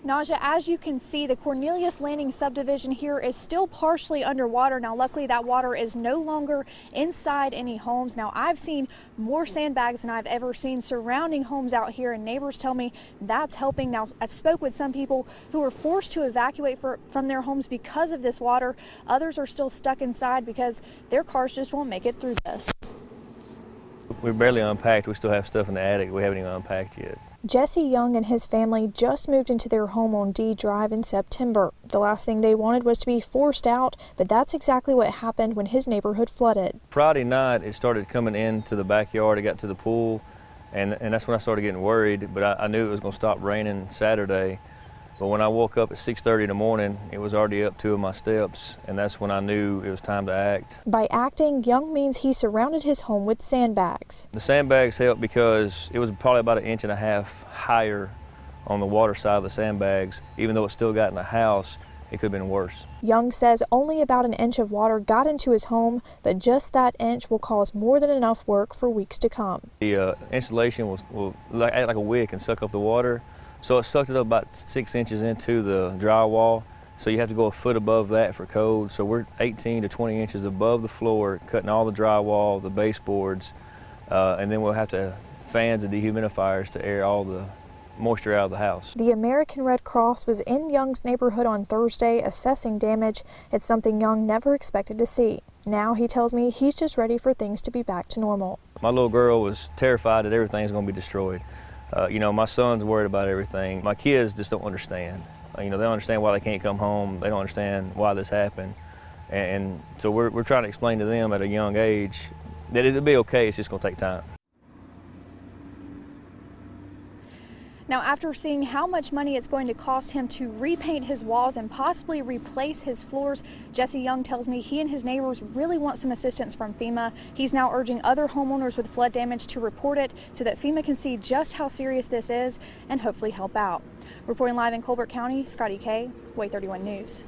Naja, as you can see, the Cornelius Landing subdivision here is still partially underwater. Now, luckily, that water is no longer inside any homes. Now, I've seen more sandbags than I've ever seen surrounding homes out here, and neighbors tell me that's helping. Now, I've spoke with some people who were forced to evacuate from their homes because of this water. Others are still stuck inside because their cars just won't make it through this. We're barely unpacked. We still have stuff in the attic we haven't even unpacked yet. Jesse Young and his family just moved into their home on D Drive in September. The last thing they wanted was to be forced out, but that's exactly what happened when his neighborhood flooded. Friday night, it started coming into the backyard. It got to the pool, and that's when I started getting worried, but I knew it was going to stop raining Saturday. But when I woke up at 6:30 in the morning, it was already up 2 of my steps, and that's when I knew it was time to act. By acting, Young means he surrounded his home with sandbags. The sandbags helped because it was probably about 1.5 inches higher on the water side of the sandbags. Even though it still got in the house, it could have been worse. Young says only about 1 inch of water got into his home, but just that inch will cause more than enough work for weeks to come. The insulation will act like a wick and suck up the water. So it sucked it up about 6 inches into the drywall. So you have to go a foot above that for code. So we're 18 to 20 inches above the floor, cutting all the drywall, the baseboards, and then we'll have to fans and dehumidifiers to air all the moisture out of the house. The American Red Cross was in Young's neighborhood on Thursday assessing damage. It's something Young never expected to see. Now he tells me he's just ready for things to be back to normal. My little girl was terrified that everything's going to be destroyed. You know, my son's worried about everything. My kids just don't understand. You know, they don't understand why they can't come home. They don't understand why this happened. And so we're trying to explain to them at a young age that it'll be okay, it's just going to take time. Now, after seeing how much money it's going to cost him to repaint his walls and possibly replace his floors, Jesse Young tells me he and his neighbors really want some assistance from FEMA. He's now urging other homeowners with flood damage to report it so that FEMA can see just how serious this is and hopefully help out. Reporting live in Colbert County, Scottie Kay, Way 31 News.